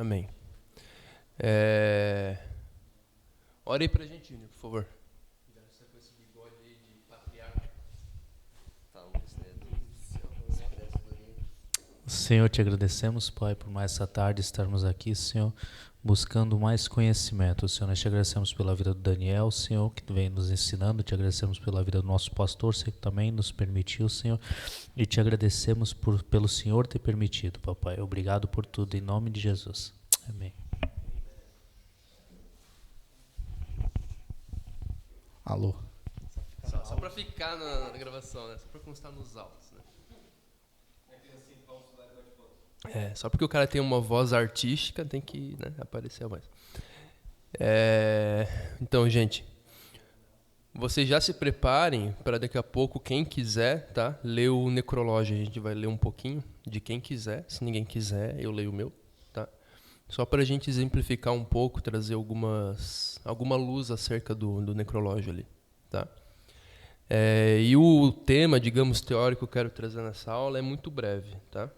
Amém. Ore aí pra gente, Júnior, por favor. Você com esse bigode aí de patriarca. Senhor, te agradecemos, Pai, por mais essa tarde estarmos aqui, Senhor, buscando mais conhecimento. Senhor, nós te agradecemos pela vida do Daniel, Senhor, que vem nos ensinando. Te agradecemos pela vida do nosso pastor, Senhor, que também nos permitiu, Senhor. E te agradecemos pelo Senhor ter permitido, Papai. Obrigado por tudo, em nome de Jesus. Amém. Alô. Só pra ficar na gravação, né? Só pra constar nos autos, né? Só porque o cara tem uma voz artística, tem que, né, aparecer mais. Então, gente, vocês já se preparem para daqui a pouco, quem quiser, tá? Ler o necrológio. A gente vai ler um pouquinho de quem quiser. Se ninguém quiser, eu leio o meu, tá? Só para a gente exemplificar um pouco, trazer alguma luz acerca do necrológio ali, tá? E o tema, digamos, teórico que eu quero trazer nessa aula é muito breve, tá?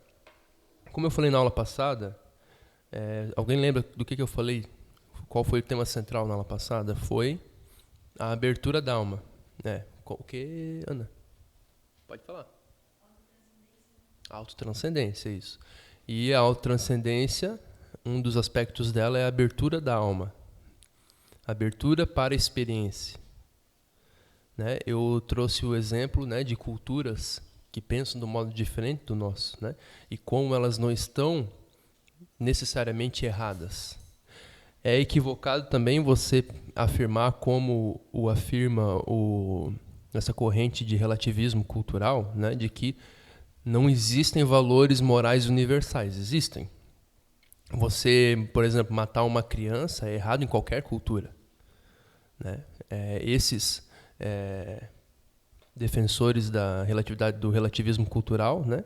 Como eu falei na aula passada, alguém lembra do que eu falei? Qual foi o tema central na aula passada? Foi a abertura da alma. O que, Ana? Pode falar. Autotranscendência, isso. E a autotranscendência, um dos aspectos dela é a abertura da alma. Abertura para a experiência. Né? Eu trouxe o exemplo, né, de culturas que pensam de um modo diferente do nosso, né? E como elas não estão necessariamente erradas. É equivocado também você afirmar, como o afirma essa corrente de relativismo cultural, né, de que não existem valores morais universais. Existem. Você, por exemplo, matar uma criança é errado em qualquer cultura. Né? Esses defensores do relativismo cultural, né?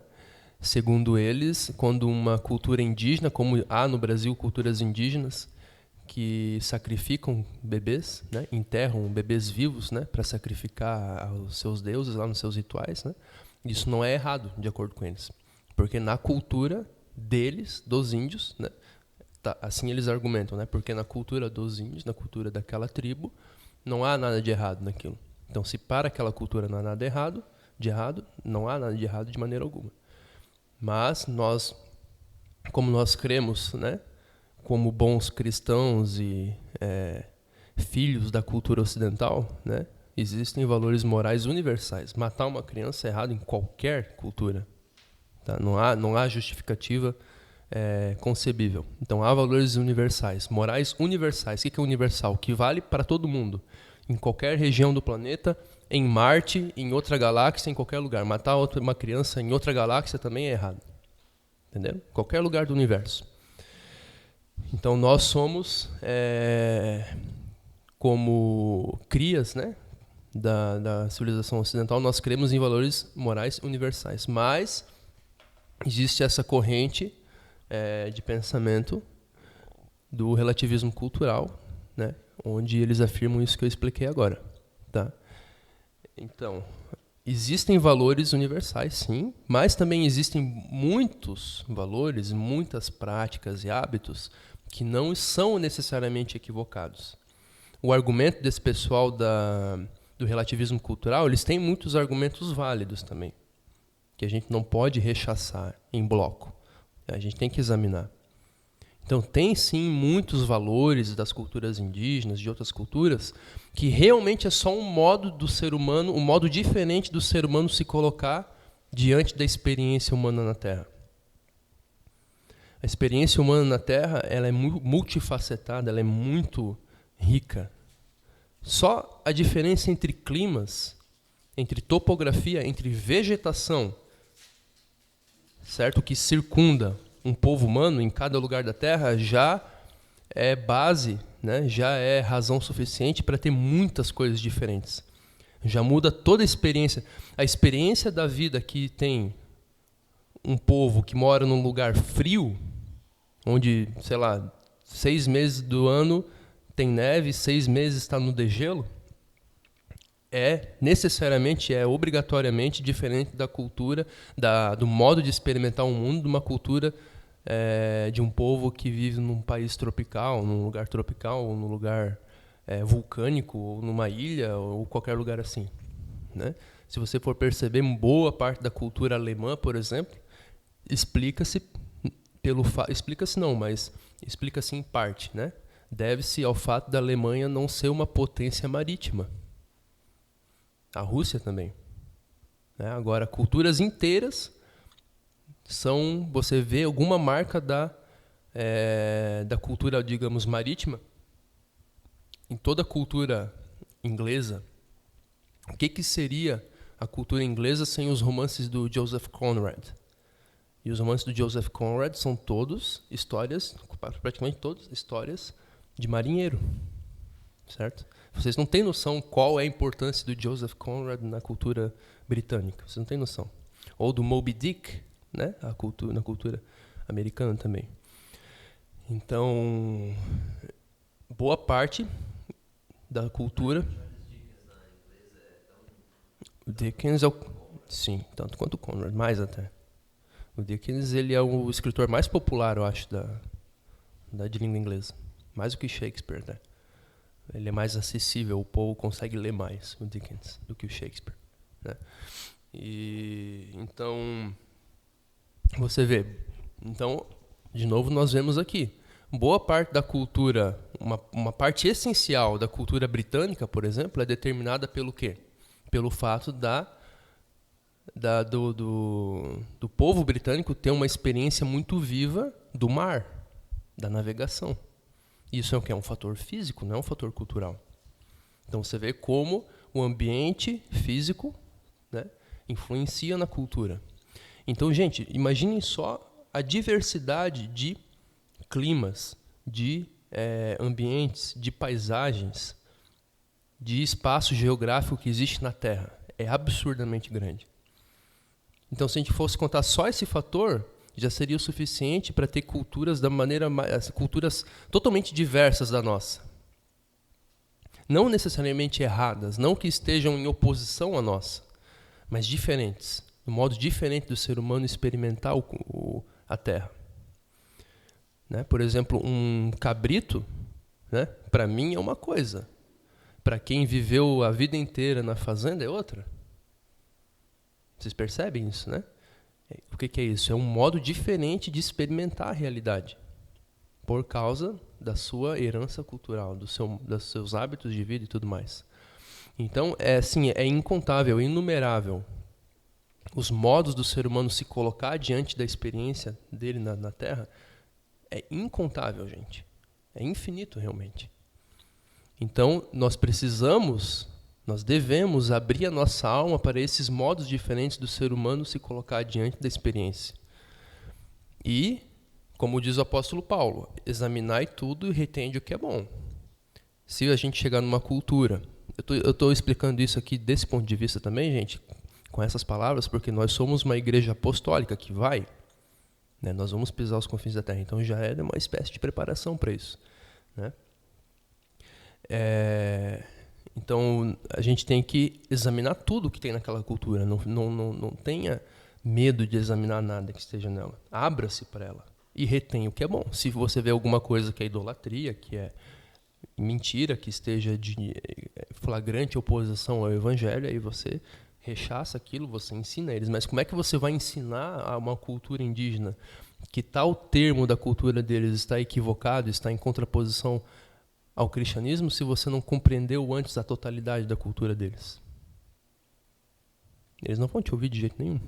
Segundo eles, quando uma cultura indígena, como há no Brasil culturas indígenas, que sacrificam bebês, né? Enterram bebês vivos, né? Para sacrificar aos seus deuses lá nos seus rituais, né? Isso não é errado, de acordo com eles. Porque na cultura deles, dos índios, né? Assim eles argumentam, né? Porque na cultura dos índios, na cultura daquela tribo, não há nada de errado naquilo. Então, se para aquela cultura não há nada de errado, não há nada de errado de maneira alguma. Mas nós, como nós cremos, né, como bons cristãos e filhos da cultura ocidental, né, existem valores morais universais. Matar uma criança é errado em qualquer cultura. Tá? Não há justificativa concebível. Então, há valores universais, morais universais. O que é universal? Que vale para todo mundo. Em qualquer região do planeta, em Marte, em outra galáxia, em qualquer lugar. Matar uma criança em outra galáxia também é errado. Entendeu? Qualquer lugar do universo. Então, nós somos, como crias, né, da civilização ocidental, nós cremos em valores morais universais. Mas existe essa corrente de pensamento do relativismo cultural, né, onde eles afirmam isso que eu expliquei agora. Tá? Então, existem valores universais, sim, mas também existem muitos valores, muitas práticas e hábitos que não são necessariamente equivocados. O argumento desse pessoal do relativismo cultural, eles têm muitos argumentos válidos também, que a gente não pode rechaçar em bloco. A gente tem que examinar. Então, tem sim muitos valores das culturas indígenas, de outras culturas, que realmente é só um modo do ser humano, um modo diferente do ser humano se colocar diante da experiência humana na Terra. A experiência humana na Terra, ela é multifacetada, ela é muito rica. Só a diferença entre climas, entre topografia, entre vegetação, certo? Que circunda um povo humano em cada lugar da Terra já é base, né? Já é razão suficiente para ter muitas coisas diferentes. Já muda toda a experiência. A experiência da vida que tem um povo que mora num lugar frio, onde, sei lá, 6 meses do ano tem neve, 6 meses está no degelo, necessariamente, obrigatoriamente diferente da cultura, do modo de experimentar o mundo de uma cultura de um povo que vive num país tropical, num lugar tropical, ou num lugar vulcânico, ou numa ilha, ou qualquer lugar assim, né? Se você for perceber, boa parte da cultura alemã, por exemplo, explica-se em parte, né? Deve-se ao fato da Alemanha não ser uma potência marítima. A Rússia também, né? Agora, culturas inteiras você vê alguma marca da cultura, digamos, marítima. Em toda a cultura inglesa, o que seria a cultura inglesa sem os romances do Joseph Conrad? E os romances do Joseph Conrad são todos histórias, praticamente todas histórias de marinheiro, certo? Vocês não têm noção qual é a importância do Joseph Conrad na cultura britânica. Vocês não têm noção. Ou do Moby Dick, né? Na cultura americana também. Então, boa parte da cultura... O Dickens sim, tanto quanto o Conrad, mais até. O Dickens, ele é o escritor mais popular, eu acho, de língua inglesa. Mais do que Shakespeare, né? Ele é mais acessível, o povo consegue ler mais o Dickens do que o Shakespeare, né? E então, você vê. Então, de novo, nós vemos aqui. Boa parte da cultura, uma parte essencial da cultura britânica, por exemplo, é determinada pelo quê? Pelo fato do povo britânico ter uma experiência muito viva do mar, da navegação. Isso é o que? É um fator físico, não é um fator cultural. Então você vê como o ambiente físico, né, influencia na cultura. Então, gente, imaginem só a diversidade de climas, de ambientes, de paisagens, de espaço geográfico que existe na Terra. É absurdamente grande. Então, se a gente fosse contar só esse fator, já seria o suficiente para ter culturas culturas totalmente diversas da nossa. Não necessariamente erradas, não que estejam em oposição à nossa, mas diferentes, um modo diferente do ser humano experimentar a Terra. Né? Por exemplo, um cabrito, né, para mim é uma coisa. Para quem viveu a vida inteira na fazenda é outra. Vocês percebem isso, né? O que é isso? É um modo diferente de experimentar a realidade, por causa da sua herança cultural, dos seus hábitos de vida e tudo mais. Então, é incontável, é inumerável os modos do ser humano se colocar diante da experiência dele na Terra. É incontável, gente. É infinito, realmente. Então, nós devemos abrir a nossa alma para esses modos diferentes do ser humano se colocar diante da experiência. E, como diz o apóstolo Paulo, examinai tudo e retende o que é bom. Se a gente chegar numa cultura... Eu estou explicando isso aqui desse ponto de vista também, gente, com essas palavras, porque nós somos uma igreja apostólica que vai... né, nós vamos pisar os confins da terra. Então, já é uma espécie de preparação para isso, né? Então, a gente tem que examinar tudo que tem naquela cultura. Não tenha medo de examinar nada que esteja nela. Abra-se para ela e retenha o que é bom. Se você vê alguma coisa que é idolatria, que é mentira, que esteja de flagrante oposição ao evangelho, aí você rechaça aquilo, você ensina eles. Mas como é que você vai ensinar a uma cultura indígena que tal termo da cultura deles está equivocado, está em contraposição ao cristianismo, se você não compreendeu antes a totalidade da cultura deles? Eles não vão te ouvir de jeito nenhum.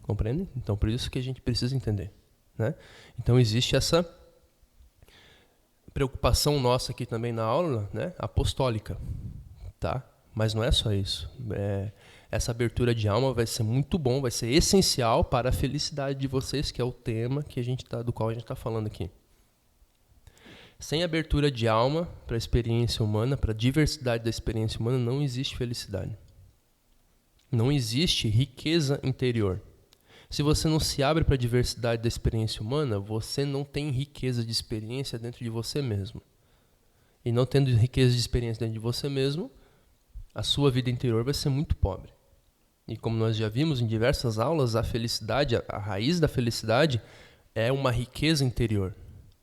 Compreendem? Então, por isso que a gente precisa entender, né? Então, existe essa preocupação nossa aqui também na aula, né, apostólica, tá? Mas não é só isso. Essa abertura de alma vai ser muito bom, vai ser essencial para a felicidade de vocês, que é o tema do qual a gente está falando aqui. Sem abertura de alma para a experiência humana, para a diversidade da experiência humana, não existe felicidade. Não existe riqueza interior. Se você não se abre para a diversidade da experiência humana, você não tem riqueza de experiência dentro de você mesmo. E não tendo riqueza de experiência dentro de você mesmo, a sua vida interior vai ser muito pobre. E como nós já vimos em diversas aulas, a felicidade, a raiz da felicidade é uma riqueza interior.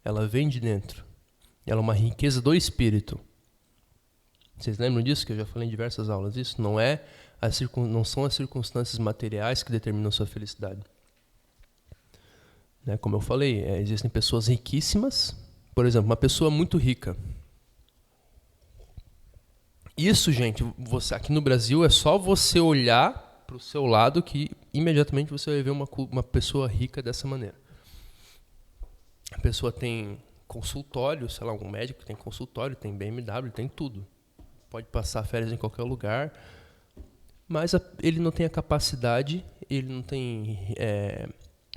Ela vem de dentro. Ela é uma riqueza do espírito. Vocês lembram disso? Que eu já falei em diversas aulas. Isso não são as circunstâncias materiais que determinam a sua felicidade. Né? Como eu falei, existem pessoas riquíssimas. Por exemplo, uma pessoa muito rica. Isso, gente, aqui no Brasil é só você olhar para o seu lado que imediatamente você vai ver uma pessoa rica dessa maneira. A pessoa tem consultório, sei lá, um médico tem consultório, tem BMW, tem tudo. Pode passar férias em qualquer lugar, mas ele não tem a capacidade, ele não tem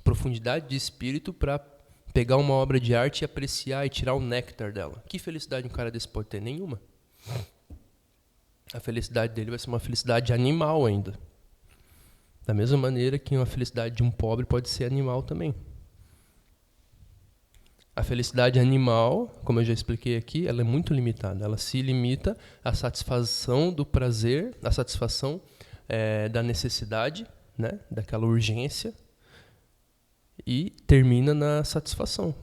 profundidade de espírito para pegar uma obra de arte e apreciar e tirar o néctar dela. Que felicidade um cara desse pode ter? Nenhuma. A felicidade dele vai ser uma felicidade animal ainda. Da mesma maneira que uma felicidade de um pobre pode ser animal também. A felicidade animal, como eu já expliquei aqui, ela é muito limitada. Ela se limita à satisfação do prazer, à satisfação da necessidade, né, daquela urgência, e termina na satisfação.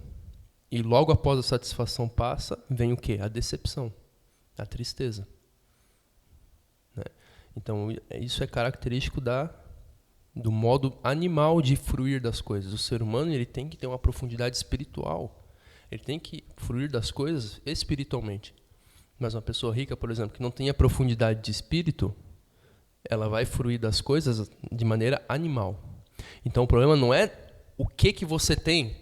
E logo após a satisfação passa, vem o quê? A decepção, a tristeza. Né? Então, isso é característico do modo animal de fruir das coisas. O ser humano ele tem que ter uma profundidade espiritual. Ele tem que fruir das coisas espiritualmente. Mas uma pessoa rica, por exemplo, que não tem a profundidade de espírito, ela vai fruir das coisas de maneira animal. Então o problema não é o que você tem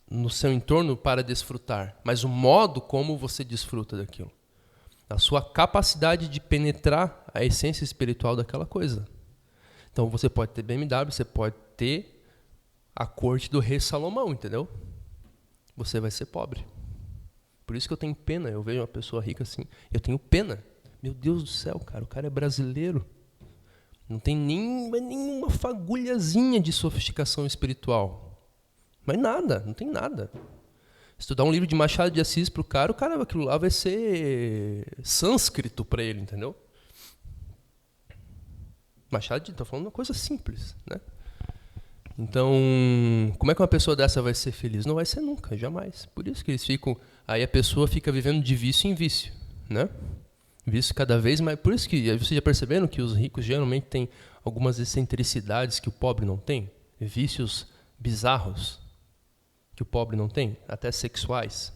no seu entorno para desfrutar, mas o modo como você desfruta daquilo. A sua capacidade de penetrar a essência espiritual daquela coisa. Então você pode ter BMW, você pode ter a corte do rei Salomão, entendeu? Você vai ser pobre. Por isso que eu tenho pena. Eu vejo uma pessoa rica assim, eu tenho pena. Meu Deus do céu, cara, o cara é brasileiro. Não tem nenhuma fagulhazinha de sofisticação espiritual. Mas nada, não tem nada. Estudar um livro de Machado de Assis pro cara, aquilo lá vai ser sânscrito para ele, entendeu? Machado, tá falando uma coisa simples, né? Então, como é que uma pessoa dessa vai ser feliz? Não vai ser nunca, jamais. Por isso que eles ficam... Aí a pessoa fica vivendo de vício em vício, né? Vício cada vez mais... Por isso que vocês já perceberam que os ricos geralmente têm algumas excentricidades que o pobre não tem? Vícios bizarros que o pobre não tem, até sexuais.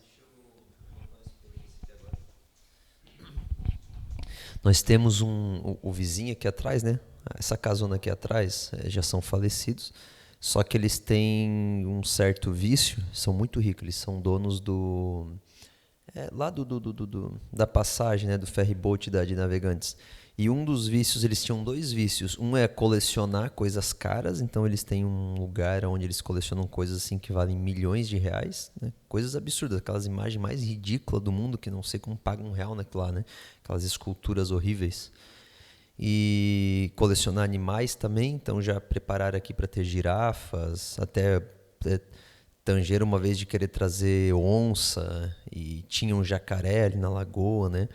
Nós temos o vizinho aqui atrás, né? Essa casona aqui atrás já são falecidos. Só que eles têm um certo vício, são muito ricos, eles são donos lá da passagem, né, do ferryboat de Navegantes. E um dos vícios, eles tinham 2 vícios. Um é colecionar coisas caras, então eles têm um lugar onde eles colecionam coisas assim que valem milhões de reais, né? Coisas absurdas, aquelas imagens mais ridículas do mundo que não sei como pagam R$1 naquilo lá, né? Aquelas esculturas horríveis. E colecionar animais também, então já prepararam aqui para ter girafas, até tangeram uma vez de querer trazer onça e tinha um jacaré ali na lagoa, né?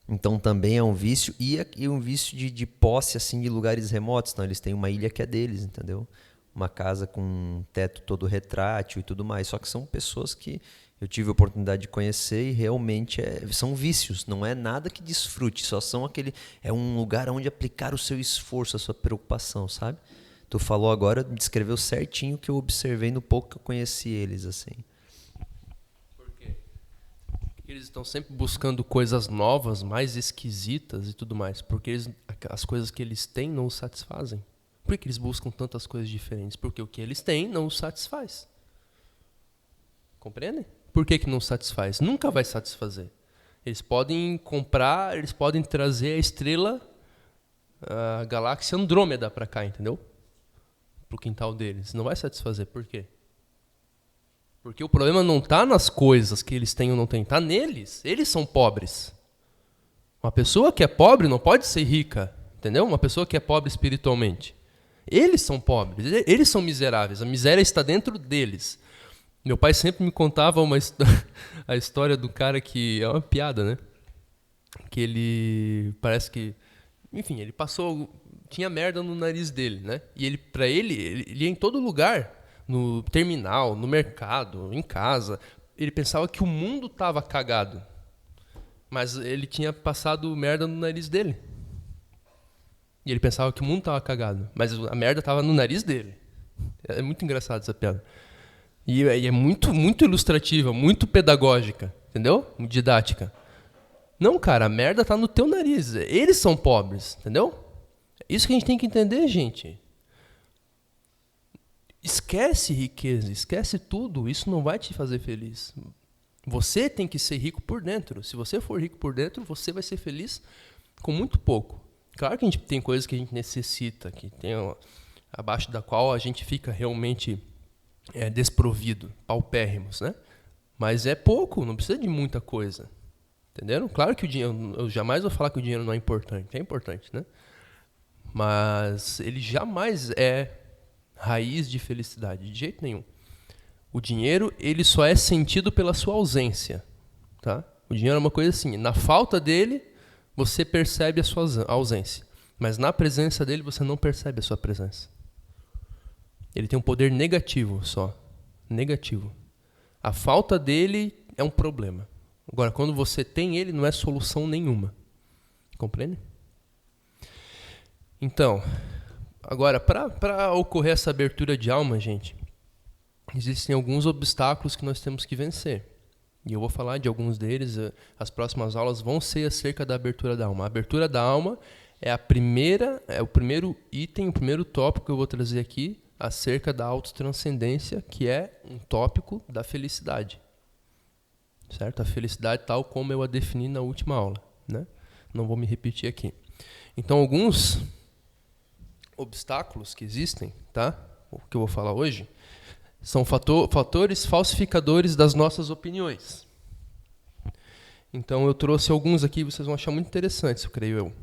Então também é um vício e um vício de posse assim de lugares remotos. Então eles têm uma ilha que é deles, entendeu? Uma casa com um teto todo retrátil e tudo mais. Só que são pessoas que eu tive a oportunidade de conhecer e realmente são vícios, não é nada que desfrute, só são é um lugar onde aplicar o seu esforço, a sua preocupação, sabe? Tu falou agora, descreveu certinho o que eu observei no pouco que eu conheci eles, assim. Por quê? Porque eles estão sempre buscando coisas novas, mais esquisitas e tudo mais, porque as coisas que eles têm não os satisfazem. Por que eles buscam tantas coisas diferentes? Porque o que eles têm não os satisfaz. Compreendem? Por que não satisfaz? Nunca vai satisfazer. Eles podem comprar, eles podem trazer a estrela, a galáxia Andrômeda para cá, entendeu? Para o quintal deles. Não vai satisfazer. Por quê? Porque o problema não está nas coisas que eles têm ou não têm. Está neles. Eles são pobres. Uma pessoa que é pobre não pode ser rica. Entendeu? Uma pessoa que é pobre espiritualmente. Eles são pobres. Eles são miseráveis. A miséria está dentro deles. Meu pai sempre me contava a história do cara que... É uma piada, né? Que ele... Parece que... Enfim, ele passou... Tinha merda no nariz dele, né? E ele ia em todo lugar. no terminal, no mercado, em casa. Ele pensava que o mundo estava cagado. Mas ele tinha passado merda no nariz dele. E ele pensava que o mundo estava cagado. Mas a merda estava no nariz dele. É muito engraçado essa piada. E é muito, muito ilustrativa, muito pedagógica. Entendeu? Didática. Não, cara, a merda tá no teu nariz. Eles são pobres, entendeu? Isso que a gente tem que entender, gente. Esquece riqueza, esquece tudo. Isso não vai te fazer feliz. Você tem que ser rico por dentro. Se você for rico por dentro, você vai ser feliz com muito pouco. Claro que a gente tem coisas que a gente necessita, que tem abaixo da qual a gente fica realmente desprovido, paupérrimos, né? Mas é pouco, não precisa de muita coisa. Entenderam? Claro que o dinheiro, eu jamais vou falar que o dinheiro não é importante, né? Mas ele jamais é raiz de felicidade, de jeito nenhum. O dinheiro, ele só é sentido pela sua ausência, tá? O dinheiro é uma coisa assim, na falta dele, você percebe a sua ausência, mas na presença dele, você não percebe a sua presença. Ele tem um poder negativo só, negativo. A falta dele é um problema. Agora, quando você tem ele, não é solução nenhuma. Compreende? Então, agora, para ocorrer essa abertura de alma, gente, existem alguns obstáculos que nós temos que vencer. E eu vou falar de alguns deles. As próximas aulas vão ser acerca da abertura da alma. A abertura da alma é o primeiro item, o primeiro tópico que eu vou trazer aqui acerca da autotranscendência, que é um tópico da felicidade. Certo? A felicidade tal como eu a defini na última aula, né? Não vou me repetir aqui. Então, alguns obstáculos que existem, tá? O que eu vou falar hoje, são fatores falsificadores das nossas opiniões. Então, eu trouxe alguns aqui, vocês vão achar muito interessantes, eu creio eu.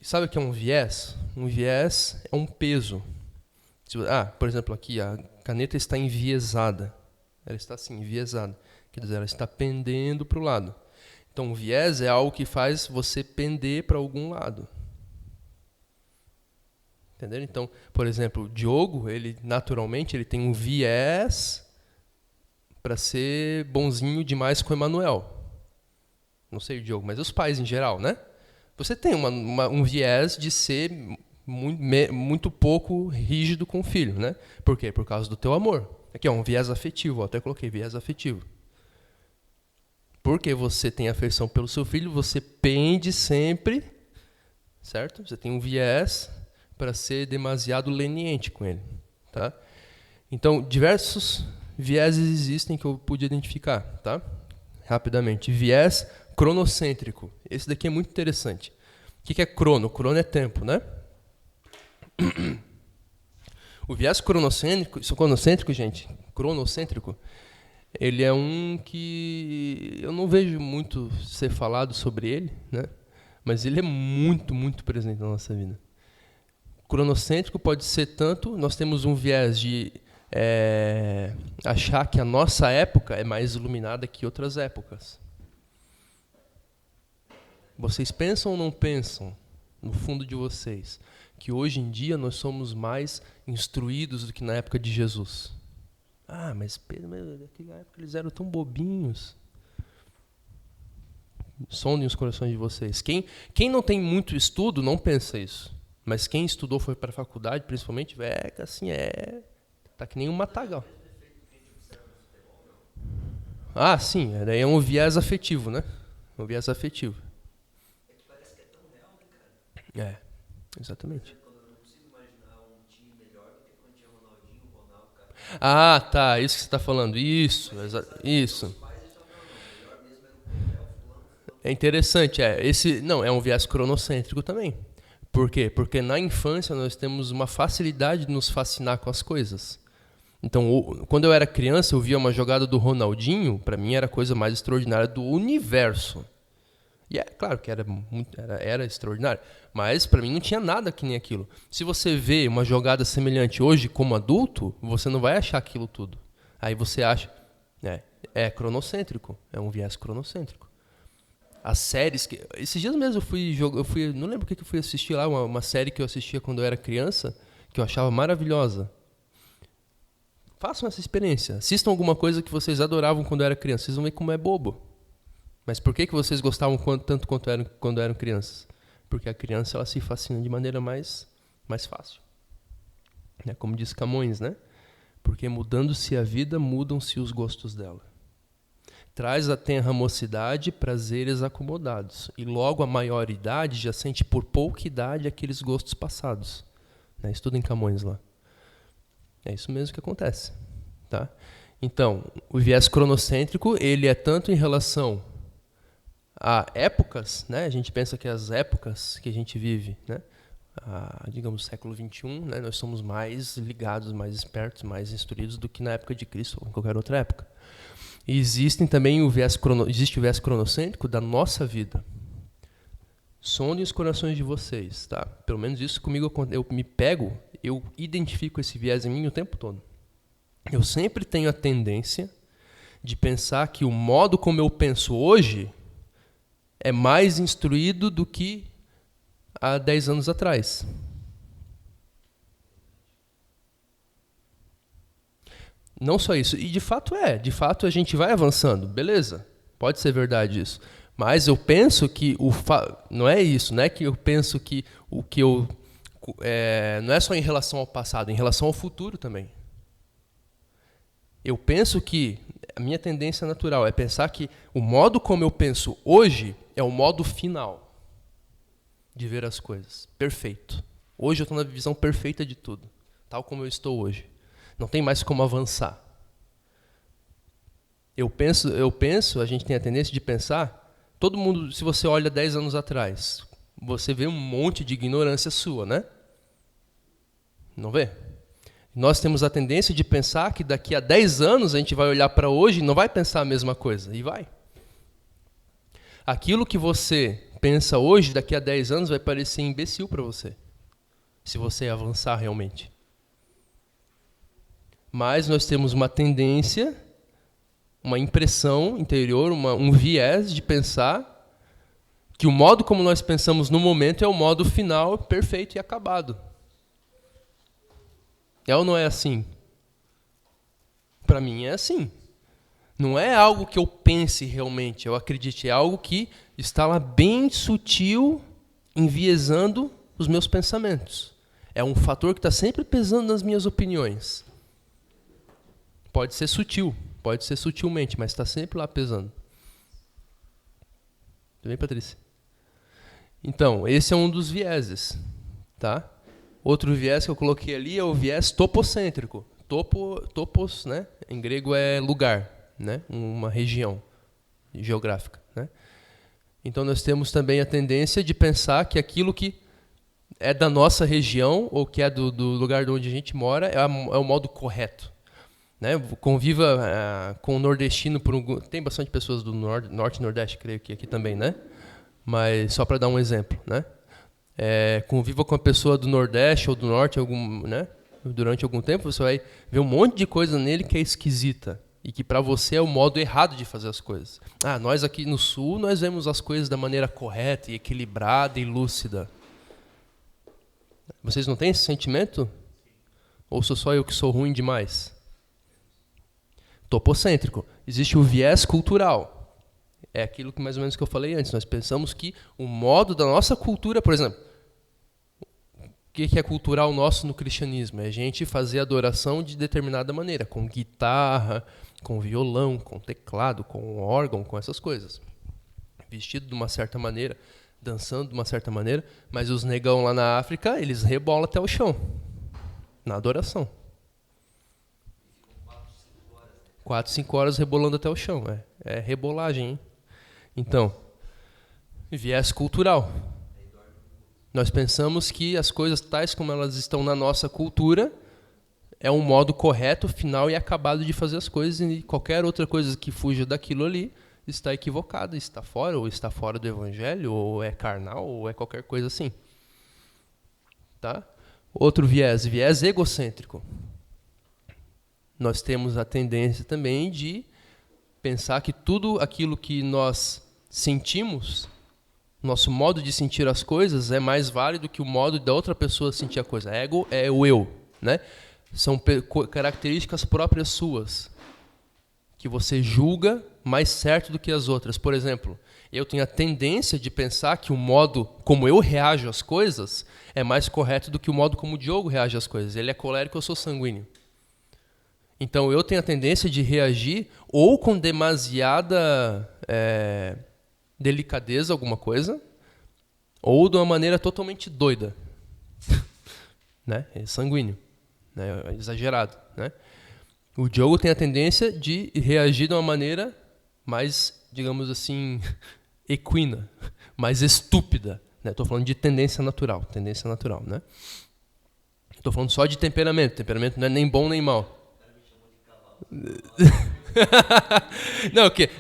Sabe o que é um viés? Um viés é um peso. Por exemplo, aqui, a caneta está enviesada. Ela está assim, enviesada. Quer dizer, ela está pendendo para o lado. Então, o viés é algo que faz você pender para algum lado. Entenderam? Então, por exemplo, o Diogo, ele naturalmente ele tem um viés para ser bonzinho demais com o Emanuel. Não sei o Diogo, mas os pais em geral, né? Você tem um viés de ser muito pouco rígido com o filho, né? Por quê? Por causa do teu amor. Aqui, um viés afetivo, até coloquei viés afetivo. Porque você tem afeição pelo seu filho, você pende sempre, certo? Você tem um viés para ser demasiado leniente com ele, tá? Então, diversos vieses existem que eu pude identificar, tá? Rapidamente. Viés cronocêntrico. Esse daqui é muito interessante. O que é crono? Crono é tempo, né? O viés cronocêntrico, gente, cronocêntrico, ele é um que eu não vejo muito ser falado sobre ele, né? Mas ele é muito, muito presente na nossa vida. Cronocêntrico pode ser tanto, nós temos um viés de achar que a nossa época é mais iluminada que outras épocas. Vocês pensam ou não pensam, no fundo de vocês, que hoje em dia nós somos mais instruídos do que na época de Jesus? Mas naquela época eles eram tão bobinhos. Sondem os corações de vocês. Quem não tem muito estudo não pensa isso. Mas quem estudou, foi para a faculdade, principalmente, assim, tá que nem um matagal. Sim, daí é um viés afetivo, né? Um viés afetivo. É que parece que é tão real, né, cara? Exatamente. Eu não consigo imaginar um time melhor do que quando tinha Ronaldinho, Ronaldo, cara. Tá, isso que você está falando. Isso. É interessante, é um viés cronocêntrico também. Por quê? Porque na infância nós temos uma facilidade de nos fascinar com as coisas. Então, quando eu era criança, eu via uma jogada do Ronaldinho, para mim era a coisa mais extraordinária do universo. E claro que era extraordinário, mas para mim não tinha nada que nem aquilo. Se você vê uma jogada semelhante hoje como adulto, você não vai achar aquilo tudo. Aí você acha, é cronocêntrico, é um viés cronocêntrico. As séries esses dias mesmo eu fui, não lembro o que eu fui assistir lá, uma série que eu assistia quando eu era criança, que eu achava maravilhosa. Façam essa experiência. Assistam alguma coisa que vocês adoravam quando era criança. Vocês vão ver como é bobo. Mas por que vocês gostavam tanto quando eram crianças? Porque a criança ela se fascina de maneira mais fácil. Como diz Camões, né? Porque mudando-se a vida, mudam-se os gostos dela. Traz a tenra mocidade prazeres acomodados. E logo a maioridade já sente por pouca idade aqueles gostos passados. Estuda em Camões lá. É isso mesmo que acontece. Tá? Então, o viés cronocêntrico, ele é tanto em relação a épocas, né? A gente pensa que as épocas que a gente vive, né? Digamos, século XXI, né? Nós somos mais ligados, mais espertos, mais instruídos do que na época de Cristo ou em qualquer outra época. E existe o viés cronocêntrico da nossa vida. Sondem os corações de vocês, tá? Pelo menos isso comigo eu identifico esse viés em mim o tempo todo. Eu sempre tenho a tendência de pensar que o modo como eu penso hoje é mais instruído do que há 10 anos atrás. Não só isso. E de fato a gente vai avançando. Beleza, pode ser verdade isso. Mas eu penso que não é isso, não é que eu penso que o que eu... não é só em relação ao passado, é em relação ao futuro também. Eu penso que a minha tendência natural é pensar que o modo como eu penso hoje é o modo final de ver as coisas. Perfeito. Hoje eu estou na visão perfeita de tudo, tal como eu estou hoje. Não tem mais como avançar. Eu penso, a gente tem a tendência de pensar, todo mundo, se você olha 10 anos atrás, você vê um monte de ignorância sua, né? Não vê? Nós temos a tendência de pensar que daqui a 10 anos a gente vai olhar para hoje e não vai pensar a mesma coisa. E vai. Aquilo que você pensa hoje, daqui a 10 anos, vai parecer imbecil para você. Se você avançar realmente. Mas nós temos uma tendência, uma impressão interior, um viés de pensar que o modo como nós pensamos no momento é o modo final, perfeito e acabado. É ou não é assim? Para mim é assim. Não é algo que eu pense realmente, eu acredite, é algo que está lá bem sutil, enviesando os meus pensamentos. É um fator que está sempre pesando nas minhas opiniões. Pode ser sutil, pode ser sutilmente, mas está sempre lá pesando. Tudo bem, Patrícia? Então, esse é um dos vieses. Tá? Outro viés que eu coloquei ali é o viés topocêntrico. Topos, né? Em grego é lugar, né? Uma região geográfica. Né? Então nós temos também a tendência de pensar que aquilo que é da nossa região ou que é do lugar onde a gente mora é o modo correto. Né? Conviva com o nordestino tem bastante pessoas do norte e nordeste, creio que aqui também, né? Mas só para dar um exemplo, né? Conviva com a pessoa do nordeste ou do norte né? Durante algum tempo, você vai ver um monte de coisa nele que é esquisita e que para você é o modo errado de fazer as coisas. Nós aqui no sul nós vemos as coisas da maneira correta e equilibrada e lúcida. Vocês não têm esse sentimento? Ou sou só eu que sou ruim demais? Topocêntrico. Existe o viés cultural. É aquilo que mais ou menos que eu falei antes. Nós pensamos que o modo da nossa cultura, por exemplo, o que é cultural nosso no cristianismo? É a gente fazer adoração de determinada maneira, com guitarra, com violão, com teclado, com órgão, com essas coisas. Vestido de uma certa maneira, dançando de uma certa maneira, mas os negão lá na África, eles rebolam até o chão, na adoração. 4, 5 horas rebolando até o chão. É rebolagem, hein? Então, viés cultural. Nós pensamos que as coisas tais como elas estão na nossa cultura é um modo correto, final e acabado de fazer as coisas, e qualquer outra coisa que fuja daquilo ali está equivocada, está fora, ou está fora do evangelho, ou é carnal, ou é qualquer coisa assim. Tá? Outro viés egocêntrico. Nós temos a tendência também de pensar que tudo aquilo que nós sentimos, nosso modo de sentir as coisas é mais válido que o modo da outra pessoa sentir a coisa. Ego é o eu, né? São características próprias suas, que você julga mais certo do que as outras. Por exemplo, eu tenho a tendência de pensar que o modo como eu reajo às coisas é mais correto do que o modo como o Diogo reage às coisas. Ele é colérico, eu sou sanguíneo. Então, eu tenho a tendência de reagir ou com demasiada delicadeza a alguma coisa, ou de uma maneira totalmente doida. Né? É sanguíneo, né? É exagerado. Né? O Diogo tem a tendência de reagir de uma maneira mais, digamos assim, equina, mais estúpida. Estou falando de tendência natural. Né? Estou falando só de temperamento. Temperamento não é nem bom nem mal. Não, o quê?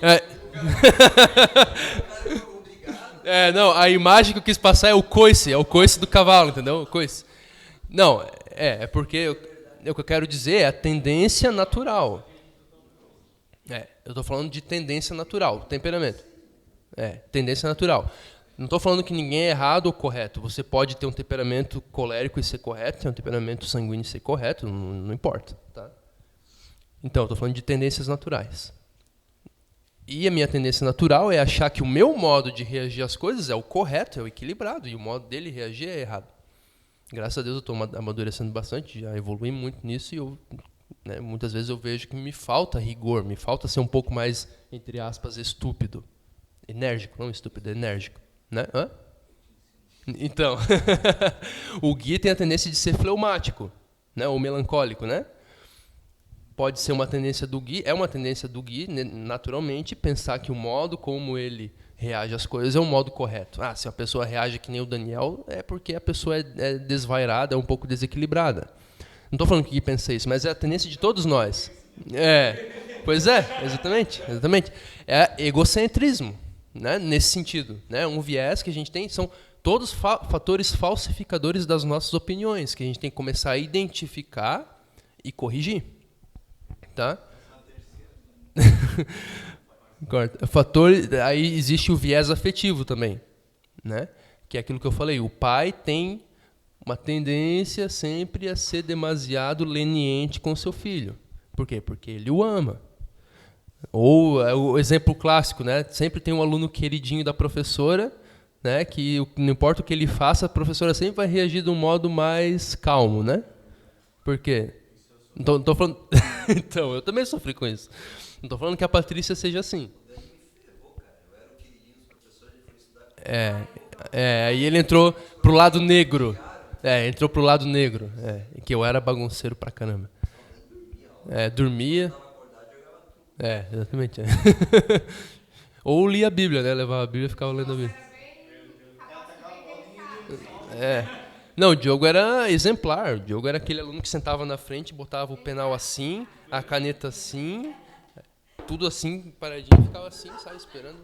Não, a imagem que eu quis passar é o coice do cavalo, entendeu? O coice. Não, é porque o que eu quero dizer é a tendência natural. Eu estou falando de tendência natural, temperamento. Tendência natural. Não estou falando que ninguém é errado ou correto. Você pode ter um temperamento colérico e ser correto, ter um temperamento sanguíneo e ser correto, não importa. Tá? Então, eu estou falando de tendências naturais. E a minha tendência natural é achar que o meu modo de reagir às coisas é o correto, é o equilibrado, e o modo dele reagir é errado. Graças a Deus eu estou amadurecendo bastante, já evolui muito nisso, e muitas vezes eu vejo que me falta rigor, me falta ser um pouco mais, entre aspas, estúpido. Enérgico, não estúpido, enérgico. Né? Hã? Então, o Gui tem a tendência de ser fleumático, né? Ou melancólico, né? Pode ser uma tendência do Gui, é uma tendência do Gui, naturalmente, pensar que o modo como ele reage às coisas é um modo correto. Se a pessoa reage que nem o Daniel, é porque a pessoa é desvairada, é um pouco desequilibrada. Não estou falando que o Gui pensa isso, mas é a tendência de todos nós. Pois é, exatamente. É egocentrismo, né? Nesse sentido. Né? Um viés que a gente tem são todos fatores falsificadores das nossas opiniões, que a gente tem que começar a identificar e corrigir. Tá? Aí existe o viés afetivo também, né? Que é aquilo que eu falei. O pai tem uma tendência sempre a ser demasiado leniente com seu filho. Por quê? Porque ele o ama. Ou o exemplo clássico, né? Sempre tem um aluno queridinho da professora, né? Que não importa o que ele faça, a professora sempre vai reagir de um modo mais calmo, né? Por quê? Não tô falando... Então, eu também sofri com isso. Não estou falando que a Patrícia seja assim. Aí ele entrou pro lado negro. Entrou pro lado negro. Que eu era bagunceiro pra caramba. Dormia. Exatamente. Ou lia a Bíblia, né? Levava a Bíblia e ficava lendo a Bíblia. Não, o Diogo era exemplar. O Diogo era aquele aluno que sentava na frente, botava o penal assim, a caneta assim, tudo assim, paradinho, ficava assim, sabe, esperando.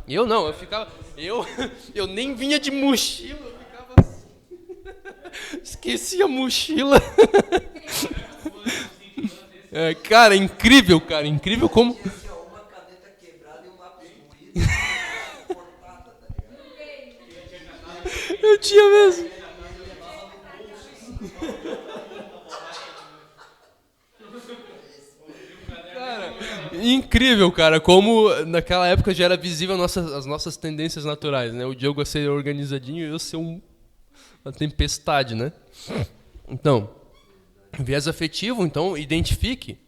E eu não, eu ficava... Eu nem vinha de mochila, eu ficava assim. Esqueci a mochila. Cara, incrível como... Uma caneta quebrada e um lápis moído, cortada, tá ligado? Eu tinha mesmo. Incrível, cara, como naquela época já era visível as nossas tendências naturais, né? O Diogo a ser organizadinho e eu ser uma tempestade, né? Então, viés afetivo, então, identifique.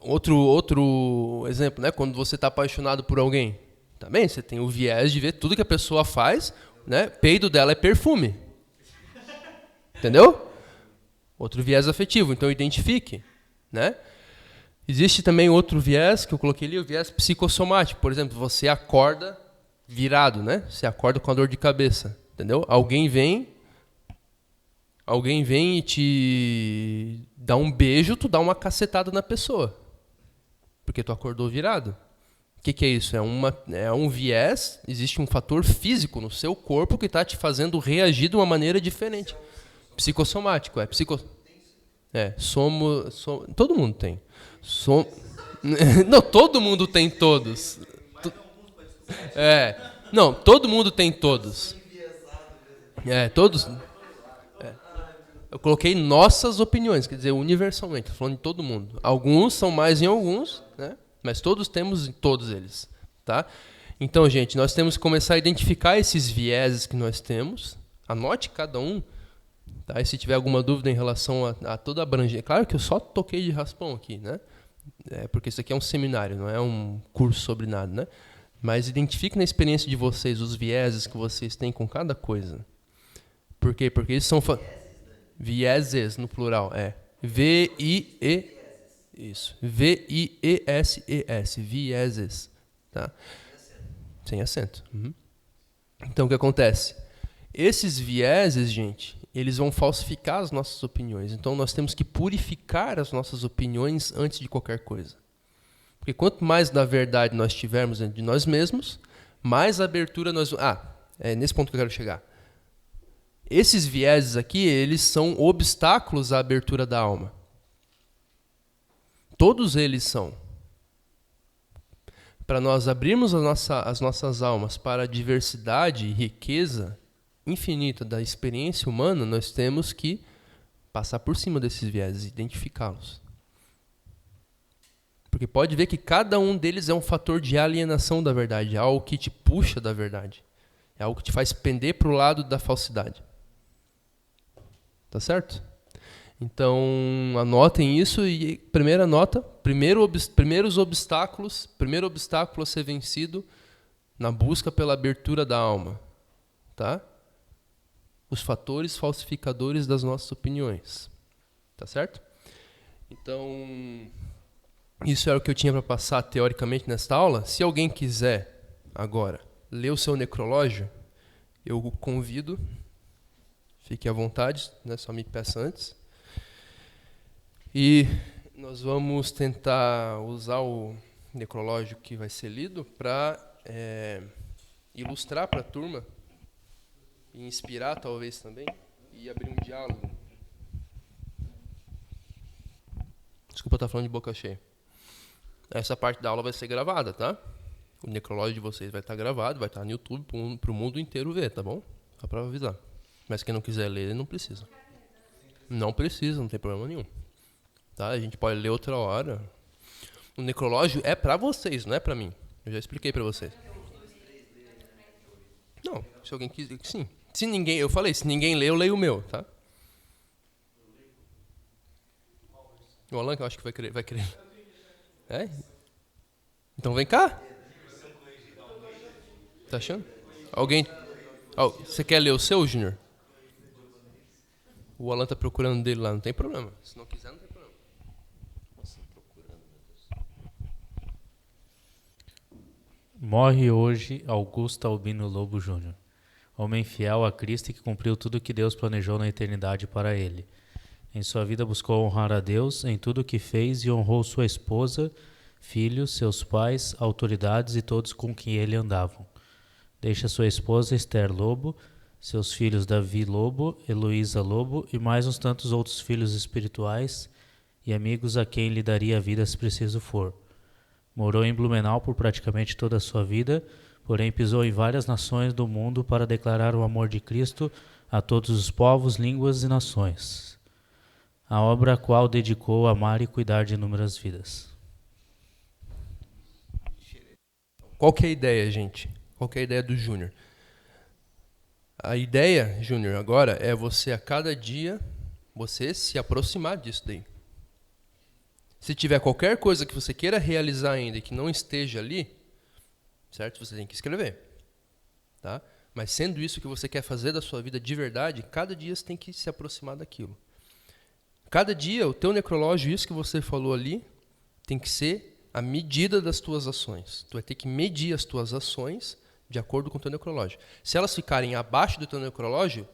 Outro exemplo, né? Quando você está apaixonado por alguém, também você tem o viés de ver tudo que a pessoa faz, né? Peido dela é perfume. Entendeu? Outro viés afetivo, então identifique, né? Existe também outro viés que eu coloquei ali, o viés psicossomático. Por exemplo, você acorda virado, né? Você acorda com a dor de cabeça, entendeu? Alguém vem e te dá um beijo, tu dá uma cacetada na pessoa. Porque tu acordou virado. O que é isso? É um viés, existe um fator físico no seu corpo que está te fazendo reagir de uma maneira diferente. Psicossomático, todo mundo tem. Não, todo mundo tem todos. Não, todo mundo tem todos. Todos. Eu coloquei nossas opiniões, quer dizer, universalmente, tô falando de todo mundo. Alguns são mais em alguns, né? Mas todos temos em todos eles, tá? Então, gente, nós temos que começar a identificar esses vieses que nós temos. Anote cada um, tá? E se tiver alguma dúvida em relação a toda a abrangência. Claro que eu só toquei de raspão aqui, né? Porque isso aqui é um seminário, não é um curso sobre nada, né? Mas identifique na experiência de vocês os vieses que vocês têm com cada coisa. Por quê? Porque eles são... Vieses, no plural, V-I-E... Isso. V-I-E-S-E-S. Vieses. Tá? Sem acento. Uhum. Então, o que acontece? Esses vieses, gente, eles vão falsificar as nossas opiniões. Então, nós temos que purificar as nossas opiniões antes de qualquer coisa. Porque quanto mais da verdade nós tivermos dentro de nós mesmos, mais abertura nós... é nesse ponto que eu quero chegar. Esses vieses aqui, eles são obstáculos à abertura da alma. Todos eles são. Para nós abrirmos as nossas almas para a diversidade e riqueza infinita da experiência humana, nós temos que passar por cima desses vieses, identificá-los. Porque pode ver que cada um deles é um fator de alienação da verdade, é algo que te puxa da verdade, é algo que te faz pender para o lado da falsidade. Tá certo? Então, anotem isso e primeira nota, primeiro obstáculo a ser vencido na busca pela abertura da alma, tá? Os fatores falsificadores das nossas opiniões, tá certo? Então, isso era o que eu tinha para passar teoricamente nesta aula. Se alguém quiser agora ler o seu necrológio, eu o convido, fique à vontade, né? Só me peça antes. E nós vamos tentar usar o necrológio que vai ser lido para ilustrar para a turma, e inspirar talvez também, e abrir um diálogo. Desculpa estar falando de boca cheia. Essa parte da aula vai ser gravada, tá? O necrológio de vocês vai estar gravado, vai estar no YouTube para o mundo inteiro ver, tá bom? Só para avisar. Mas quem não quiser ler, não precisa. Não precisa, não tem problema nenhum. Tá? A gente pode ler outra hora. O necrológio é para vocês, não é para mim. Eu já expliquei para vocês. Não, se alguém quiser, sim. Se ninguém, eu falei, se ninguém lê, eu leio o meu, tá? O Alan que eu acho que vai querer. É? Então vem cá. Tá achando? Alguém? Você quer ler o seu, Júnior? O Alan tá procurando dele lá, não tem problema. Se não quiser, não tem problema. Nossa, procurando, meu Deus. Morre hoje Augusto Albino Lobo Júnior, homem fiel a Cristo e que cumpriu tudo o que Deus planejou na eternidade para ele. Em sua vida buscou honrar a Deus em tudo o que fez e honrou sua esposa, filhos, seus pais, autoridades e todos com quem ele andavam. Deixa sua esposa Esther Lobo, seus filhos Davi Lobo, Heloísa Lobo e mais uns tantos outros filhos espirituais e amigos a quem lhe daria a vida se preciso for. Morou em Blumenau por praticamente toda a sua vida, porém pisou em várias nações do mundo para declarar o amor de Cristo a todos os povos, línguas e nações. A obra a qual dedicou a amar e cuidar de inúmeras vidas. Qual que é a ideia, gente? Qual que é a ideia do Júnior? A ideia, Júnior, agora é você a cada dia, você se aproximar disso daí. Se tiver qualquer coisa que você queira realizar ainda e que não esteja ali, certo? Você tem que escrever, tá? Mas sendo isso que você quer fazer da sua vida de verdade, cada dia você tem que se aproximar daquilo. Cada dia, o teu necrológio, isso que você falou ali, tem que ser a medida das tuas ações. Tu vai ter que medir as tuas ações de acordo com o teu necrológio. Se elas ficarem abaixo do teu necrológio,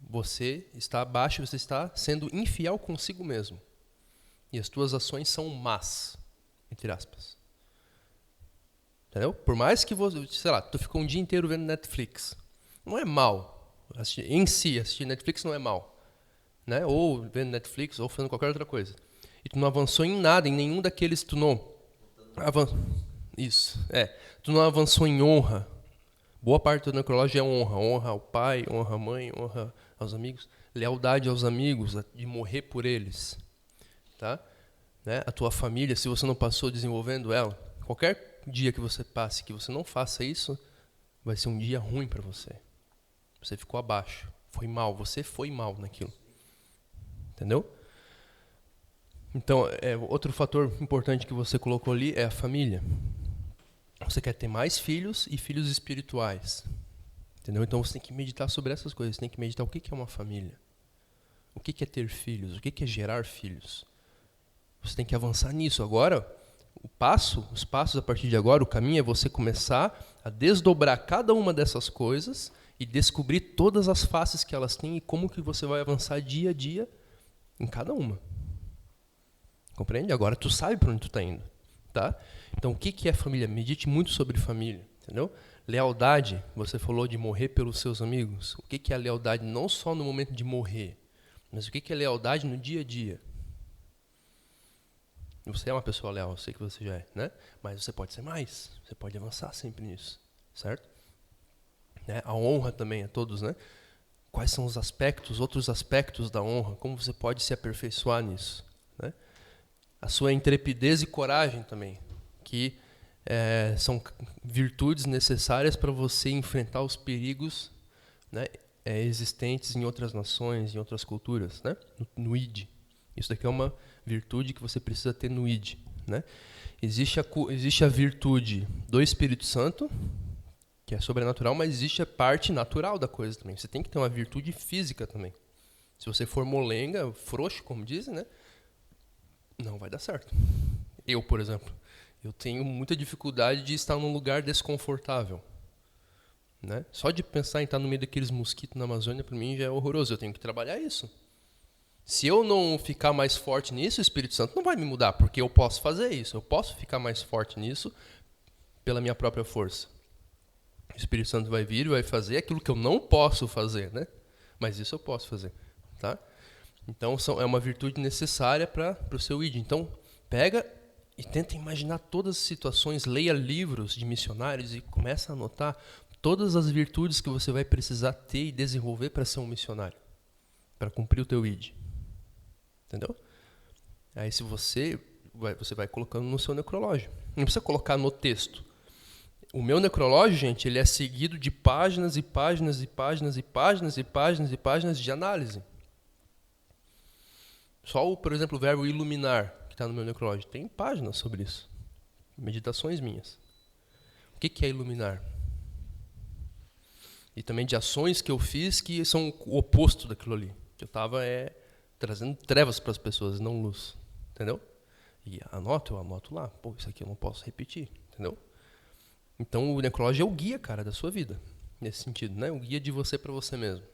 você está abaixo, você está sendo infiel consigo mesmo. E as tuas ações são más, entre aspas. Entendeu? Por mais que você, sei lá, tu ficou um dia inteiro vendo Netflix. Não é mal. Assistir Netflix não é mal. Né? Ou vendo Netflix, ou fazendo qualquer outra coisa. E tu não avançou em nada, em nenhum daqueles tu não Isso, tu não avançou em honra. Boa parte do necrológio é honra. Honra ao pai, honra à mãe, honra aos amigos. lealdade aos amigos, de morrer por eles, tá? Né? A tua família, se você não passou desenvolvendo ela, qualquer dia que você passe que você não faça isso, vai ser um dia ruim para você. Você ficou abaixo, foi mal, você foi mal naquilo. Entendeu? Então, outro fator importante que você colocou ali é a família. Você quer ter mais filhos e filhos espirituais. Entendeu? Então você tem que meditar sobre essas coisas. Você tem que meditar o que é uma família. O que é ter filhos. O que é gerar filhos. Você tem que avançar nisso. Agora, os passos a partir de agora, o caminho é você começar a desdobrar cada uma dessas coisas e descobrir todas as faces que elas têm e como que você vai avançar dia a dia em cada uma. Compreende? Agora tu sabe para onde tu está indo. Tá? Então, o que é família? Medite muito sobre família. Entendeu? Lealdade, você falou de morrer pelos seus amigos. O que é a lealdade não só no momento de morrer, mas o que é lealdade no dia a dia? Você é uma pessoa leal, eu sei que você já é, né? Mas você pode ser mais, você pode avançar sempre nisso, certo? Né? A honra também a todos, né? Quais são os aspectos, outros aspectos da honra? Como você pode se aperfeiçoar nisso? Né? A sua intrepidez e coragem também, que são virtudes necessárias para você enfrentar os perigos, né, existentes em outras nações, em outras culturas, né? No ID. Isso daqui é uma virtude que você precisa ter no ID. Né? Existe a virtude do Espírito Santo, que é sobrenatural, mas existe a parte natural da coisa também. Você tem que ter uma virtude física também. Se você for molenga, frouxo, como dizem, né? Não vai dar certo. Eu, por exemplo, eu tenho muita dificuldade de estar num lugar desconfortável. Né? Só de pensar em estar no meio daqueles mosquitos na Amazônia, para mim já é horroroso. Eu tenho que trabalhar isso. Se eu não ficar mais forte nisso, o Espírito Santo não vai me mudar, porque eu posso fazer isso. Eu posso ficar mais forte nisso pela minha própria força. O Espírito Santo vai vir e vai fazer aquilo que eu não posso fazer, né? Mas isso eu posso fazer. Tá? Então, é uma virtude necessária para o seu ID. Então, pega e tenta imaginar todas as situações, leia livros de missionários e começa a anotar todas as virtudes que você vai precisar ter e desenvolver para ser um missionário, para cumprir o teu ID. Entendeu? Aí se você vai colocando no seu necrológio. Não precisa colocar no texto. O meu necrológio, gente, ele é seguido de páginas e páginas e páginas e páginas e páginas e páginas de análise. Só, por exemplo, o verbo iluminar, que está no meu necrológio, tem páginas sobre isso. Meditações minhas. O que é iluminar? E também de ações que eu fiz que são o oposto daquilo ali. Que eu estava trazendo trevas para as pessoas, não luz. Entendeu? E eu anoto lá. Pô, isso aqui eu não posso repetir. Entendeu? Então o necrológio é o guia, cara, da sua vida. Nesse sentido, né? O guia de você para você mesmo.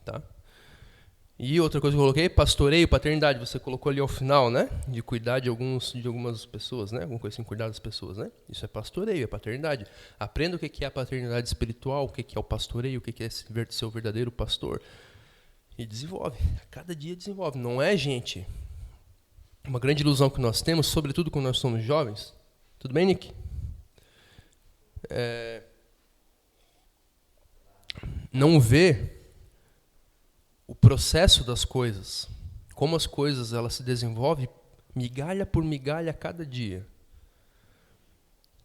Tá? E outra coisa que eu coloquei, pastoreio, paternidade. Você colocou ali ao final, né? De cuidar de algumas pessoas, né? Alguma coisa assim, cuidar das pessoas, né? Isso é pastoreio, é paternidade. Aprenda o que é a paternidade espiritual, o que é o pastoreio, o que é ser o verdadeiro pastor. E desenvolve. A cada dia desenvolve. Não é, gente, uma grande ilusão que nós temos, sobretudo quando nós somos jovens. Tudo bem, Nick? Não vê o processo das coisas, como as coisas elas se desenvolvem migalha por migalha a cada dia.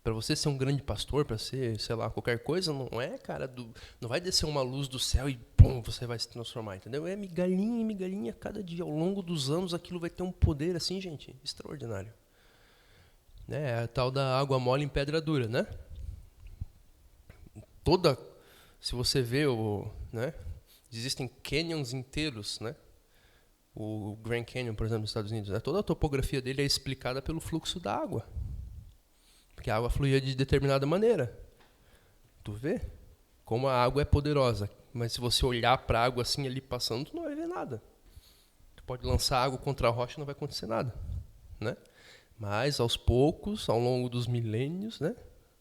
Para você ser um grande pastor, para ser, sei lá, qualquer coisa, não é, cara, não vai descer uma luz do céu e pum, você vai se transformar, entendeu? É migalhinha em migalhinha a cada dia. Ao longo dos anos aquilo vai ter um poder assim, gente, extraordinário. É a tal da água mole em pedra dura, né? Se você vê né? Existem canyons inteiros, né? O Grand Canyon, por exemplo, nos Estados Unidos, né? Toda a topografia dele é explicada pelo fluxo da água. Porque a água fluía de determinada maneira. Tu vê como a água é poderosa. Mas se você olhar para a água assim ali passando, tu não vai ver nada. Tu pode lançar água contra a rocha e não vai acontecer nada. Né? Mas, aos poucos, ao longo dos milênios, né?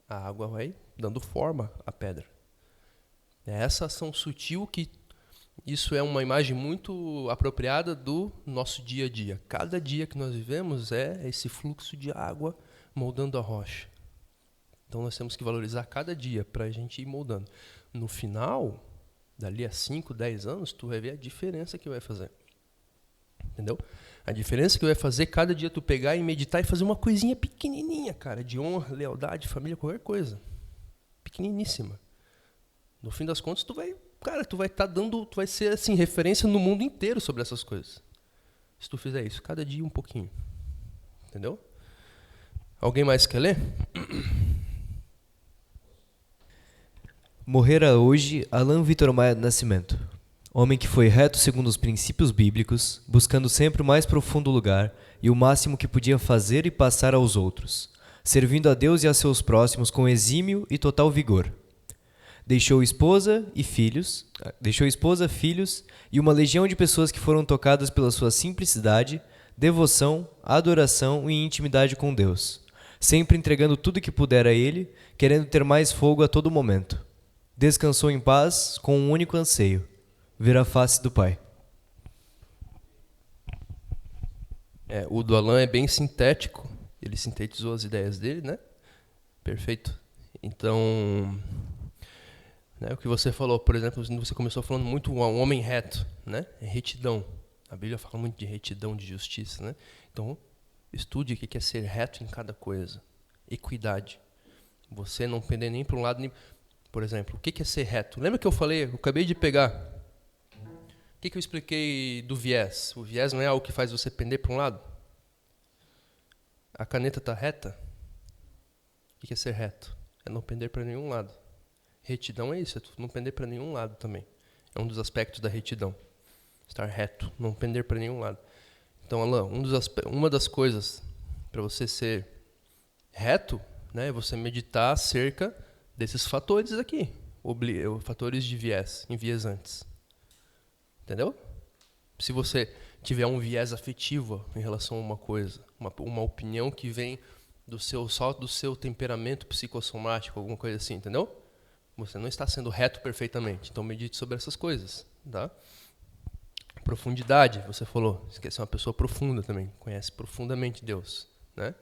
A água vai dando forma à pedra. É essa ação sutil que isso é uma imagem muito apropriada do nosso dia a dia. Cada dia que nós vivemos é esse fluxo de água moldando a rocha. Então nós temos que valorizar cada dia para a gente ir moldando. No final, Dali a 5, 10 anos, tu vai ver a diferença que vai fazer. Entendeu? A diferença que vai fazer cada dia tu pegar e meditar e fazer uma coisinha pequenininha, cara, de honra, lealdade, família, qualquer coisa. Pequeniníssima. No fim das contas, tu vai estar dando, tu vai ser assim referência no mundo inteiro sobre essas coisas. Se tu fizer isso, cada dia um pouquinho. Entendeu? Alguém mais quer ler? Morrera hoje Alain Vitor Maia do Nascimento, homem que foi reto segundo os princípios bíblicos, buscando sempre o mais profundo lugar e o máximo que podia fazer e passar aos outros, servindo a Deus e a seus próximos com exímio e total vigor. Deixou esposa, filhos e uma legião de pessoas que foram tocadas pela sua simplicidade, devoção, adoração e intimidade com Deus, sempre entregando tudo que puder a Ele, querendo ter mais fogo a todo momento. Descansou em paz com um único anseio: ver a face do Pai. O do Alain é bem sintético. Ele sintetizou as ideias dele, né? Perfeito. Então, né, o que você falou, por exemplo, você começou falando muito um homem reto, né? É retidão. A Bíblia fala muito de retidão, de justiça, né? Então, estude o que é ser reto em cada coisa. Equidade. Você não pender nem para um lado nem... Por exemplo, o que é ser reto? Lembra que eu falei, eu acabei de pegar. O que eu expliquei do viés? O viés não é algo que faz você pender para um lado? A caneta está reta? O que é ser reto? É não pender para nenhum lado. Retidão é isso, é não pender para nenhum lado também. É um dos aspectos da retidão. Estar reto, não pender para nenhum lado. Então, Alain, uma das coisas para você ser reto, né, é você meditar acerca desses fatores aqui, fatores de viés, enviesantes. Entendeu? Se você tiver um viés afetivo em relação a uma coisa, uma opinião que vem só do seu temperamento psicossomático, alguma coisa assim, entendeu? Você não está sendo reto perfeitamente. Então medite sobre essas coisas, tá? Profundidade, você falou. Você quer ser uma pessoa profunda também, conhece profundamente Deus, né?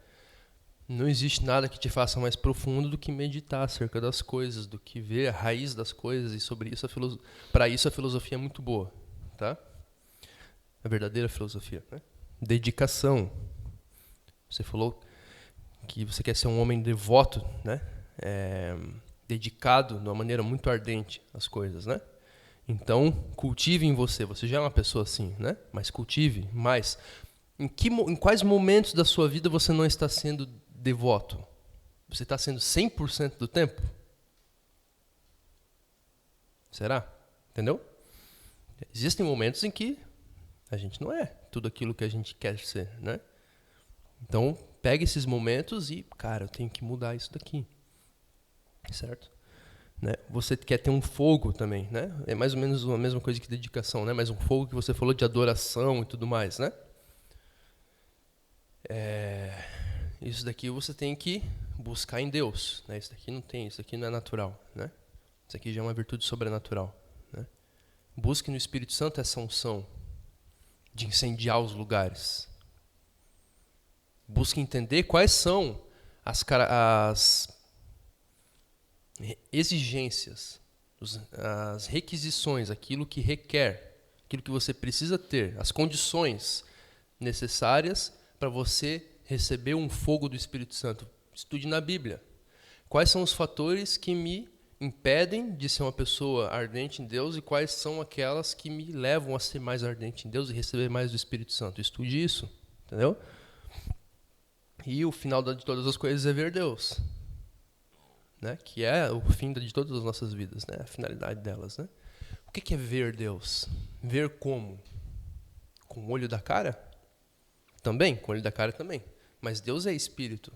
Não existe nada que te faça mais profundo do que meditar acerca das coisas, do que ver a raiz das coisas, e sobre isso para isso a filosofia é muito boa, tá? A verdadeira filosofia, né? Dedicação. Você falou que você quer ser um homem devoto, né? Dedicado de uma maneira muito ardente às coisas, né? Então, cultive em você. Você já é uma pessoa assim, né? Mas cultive mais. Em quais momentos da sua vida você não está sendo devoto? Você está sendo 100% do tempo? Será? Entendeu? Existem momentos em que a gente não é tudo aquilo que a gente quer ser, né? Então, pegue esses momentos e, cara, eu tenho que mudar isso daqui. Certo? Né? Você quer ter um fogo também, né? É mais ou menos a mesma coisa que dedicação, né? Mas um fogo que você falou de adoração e tudo mais, né? Isso daqui você tem que buscar em Deus, né? Isso daqui não é natural, né? Isso aqui já é uma virtude sobrenatural, né? Busque no Espírito Santo essa unção de incendiar os lugares. Busque entender quais são as exigências, as requisições, aquilo que requer, aquilo que você precisa ter, as condições necessárias para você receber um fogo do Espírito Santo. Estude na Bíblia. Quais são os fatores que me impedem de ser uma pessoa ardente em Deus e quais são aquelas que me levam a ser mais ardente em Deus e receber mais do Espírito Santo? Estude isso, entendeu? E o final de todas as coisas é ver Deus, né? Que é o fim de todas as nossas vidas, né? A finalidade delas, né? O que é ver Deus? Ver como? Com o olho da cara? Também, com o olho da cara também. Mas Deus é espírito.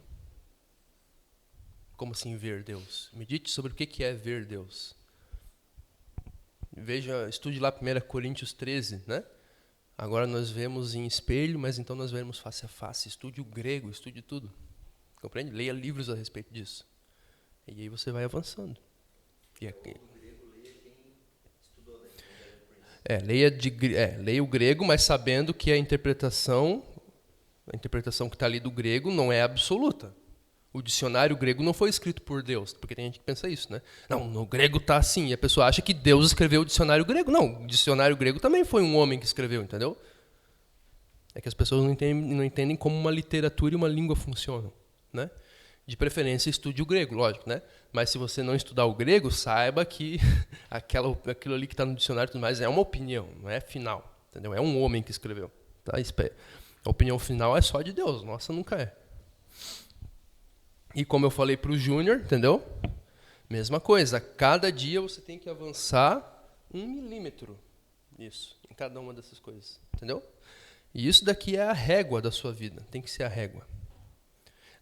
Como assim ver Deus? Medite sobre o que é ver Deus. Estude lá 1 Coríntios 13, né? Agora nós vemos em espelho, mas então nós vemos face a face. Estude o grego, estude tudo. Compreende? Leia livros a respeito disso. E aí você vai avançando. Leia o grego, mas sabendo que a interpretação que está ali do grego não é absoluta. O dicionário grego não foi escrito por Deus, porque tem gente que pensa isso, né? Não, no grego tá assim, e a pessoa acha que Deus escreveu o dicionário grego. Não, o dicionário grego também foi um homem que escreveu, entendeu? É que as pessoas não entendem como uma literatura e uma língua funcionam, né? De preferência, estude o grego, lógico, né? Mas se você não estudar o grego, saiba que aquilo ali que está no dicionário e tudo mais é uma opinião, não é final, entendeu? É um homem que escreveu, tá? A opinião final é só de Deus, nossa nunca é. E como eu falei para o Júnior, entendeu? Mesma coisa, cada dia você tem que avançar 1 milímetro, isso, em cada uma dessas coisas, entendeu? E isso daqui é a régua da sua vida, tem que ser a régua.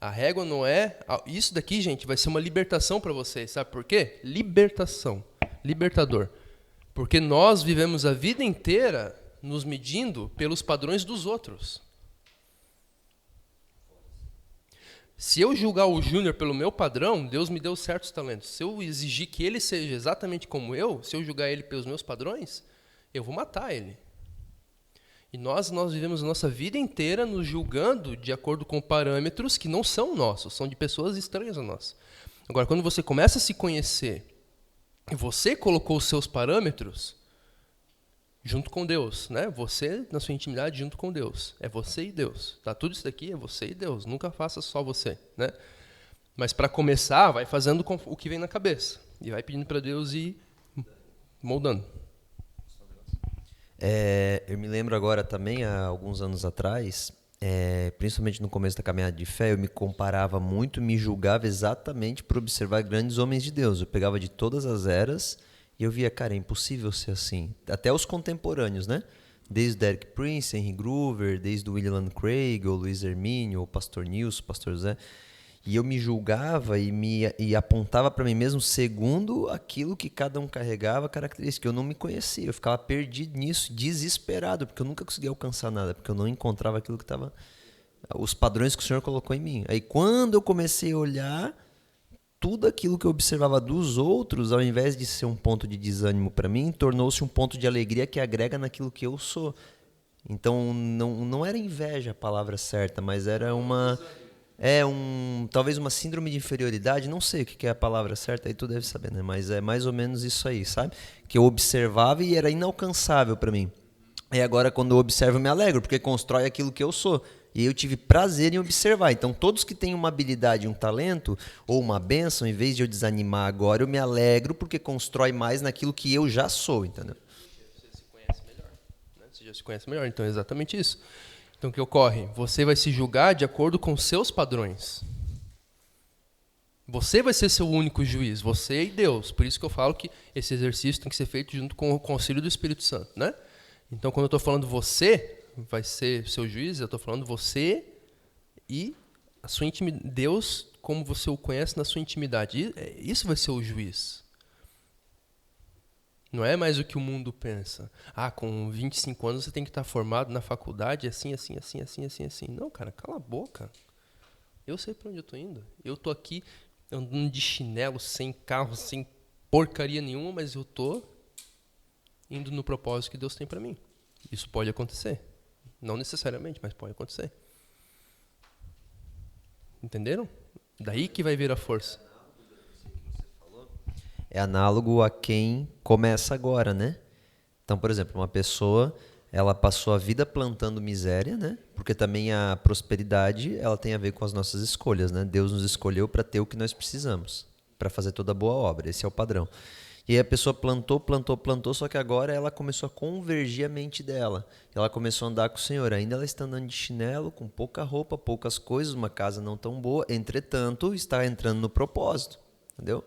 A régua não é... Isso daqui, gente, vai ser uma libertação para vocês, sabe por quê? Libertação, libertador. Porque nós vivemos a vida inteira nos medindo pelos padrões dos outros. Se eu julgar o Júnior pelo meu padrão, Deus me deu certos talentos. Se eu exigir que ele seja exatamente como eu, se eu julgar ele pelos meus padrões, eu vou matar ele. E nós vivemos a nossa vida inteira nos julgando de acordo com parâmetros que não são nossos, são de pessoas estranhas a nós. Agora, quando você começa a se conhecer, e você colocou os seus parâmetros junto com Deus, né? Você na sua intimidade junto com Deus. É você e Deus. Tá? Tudo isso daqui é você e Deus. Nunca faça só você, né? Mas para começar, vai fazendo o que vem na cabeça. E vai pedindo para Deus ir moldando. Eu me lembro agora também, há alguns anos atrás, principalmente no começo da caminhada de fé, eu me comparava muito, me julgava exatamente por observar grandes homens de Deus. Eu pegava de todas as eras e eu via, cara, é impossível ser assim. Até os contemporâneos, né? Desde o Derek Prince, Henry Groover, desde o William Craig, o Luiz Hermínio, o Pastor Nilson, o Pastor Zé. E eu me julgava e apontava para mim mesmo segundo aquilo que cada um carregava, característica. Eu não me conhecia, eu ficava perdido nisso, desesperado, porque eu nunca conseguia alcançar nada, porque eu não encontrava aquilo que estava... Os padrões que o Senhor colocou em mim. Aí quando eu comecei a olhar, tudo aquilo que eu observava dos outros, ao invés de ser um ponto de desânimo para mim, tornou-se um ponto de alegria que agrega naquilo que eu sou. Então não era inveja a palavra certa, mas era talvez uma síndrome de inferioridade, não sei o que é a palavra certa, aí tu deve saber, né? Mas é mais ou menos isso aí, sabe? Que eu observava e era inalcançável para mim. E agora quando eu observo eu me alegro, porque constrói aquilo que eu sou. E eu tive prazer em observar. Então todos que têm uma habilidade, um talento ou uma bênção, em vez de eu desanimar agora, eu me alegro porque constrói mais naquilo que eu já sou, entendeu? Você se conhece melhor, né? Você já se conhece melhor, então é exatamente isso. Então, o que ocorre? Você vai se julgar de acordo com seus padrões. Você vai ser seu único juiz, você e Deus. Por isso que eu falo que esse exercício tem que ser feito junto com o conselho do Espírito Santo, né? Então, quando eu estou falando você vai ser seu juiz, eu estou falando você e a sua intimidade. Deus, como você o conhece na sua intimidade. Isso vai ser o juiz. Não é mais o que o mundo pensa. Com 25 anos você tem que estar formado na faculdade, assim. Não, cara, cala a boca. Eu sei para onde eu estou indo. Eu estou aqui andando de chinelo, sem carro, sem porcaria nenhuma, mas eu estou indo no propósito que Deus tem para mim. Isso pode acontecer. Não necessariamente, mas pode acontecer. Entenderam? Daí que vai vir a força. É análogo a quem começa agora, né? Então, por exemplo, uma pessoa, ela passou a vida plantando miséria, né? Porque também a prosperidade, ela tem a ver com as nossas escolhas, né? Deus nos escolheu para ter o que nós precisamos, para fazer toda boa obra. Esse é o padrão. E aí a pessoa plantou, só que agora ela começou a convergir a mente dela. Ela começou a andar com o Senhor. Ainda ela está andando de chinelo, com pouca roupa, poucas coisas, uma casa não tão boa. Entretanto, está entrando no propósito, entendeu?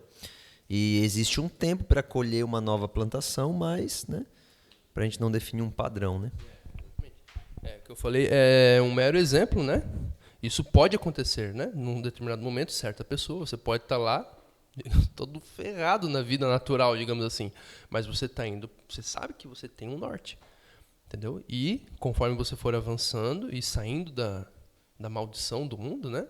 E existe um tempo para colher uma nova plantação, mas, né, para a gente não definir um padrão, né? O que eu falei é um mero exemplo, né? Isso pode acontecer, né? Num determinado momento, certa pessoa, você pode estar lá, todo ferrado na vida natural, digamos assim. Mas você está indo, você sabe que você tem um norte, entendeu? E conforme você for avançando e saindo da maldição do mundo, né?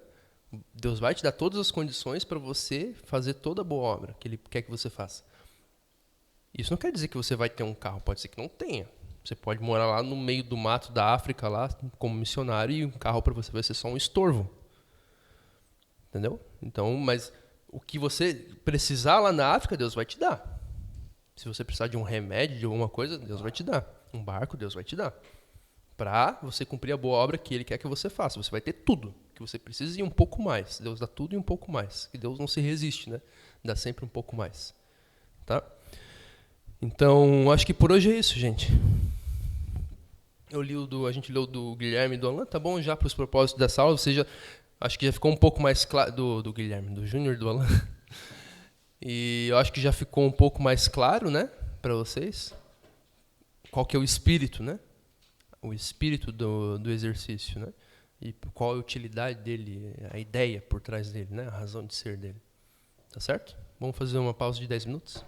Deus vai te dar todas as condições para você fazer toda a boa obra que Ele quer que você faça. Isso não quer dizer que você vai ter um carro, pode ser que não tenha. Você pode morar lá no meio do mato da África, lá como missionário, e um carro para você vai ser só um estorvo. Entendeu? Então, mas o que você precisar lá na África, Deus vai te dar. Se você precisar de um remédio, de alguma coisa, Deus vai te dar. Um barco, Deus vai te dar. Para você cumprir a boa obra que Ele quer que você faça. Você vai ter tudo que você precisa e um pouco mais. Deus dá tudo e um pouco mais. E Deus não se resiste, né? Dá sempre um pouco mais. Tá? Então, acho que por hoje é isso, gente. A gente leu do Guilherme e do Alan, tá bom já para os propósitos dessa aula, acho que já ficou um pouco mais claro, do Guilherme, do Júnior e do Alan. E eu acho que já ficou um pouco mais claro, né, para vocês, qual que é o espírito, né? O espírito do exercício, né? E qual a utilidade dele, a ideia por trás dele, né? A razão de ser dele. Tá certo? Vamos fazer uma pausa de 10 minutos?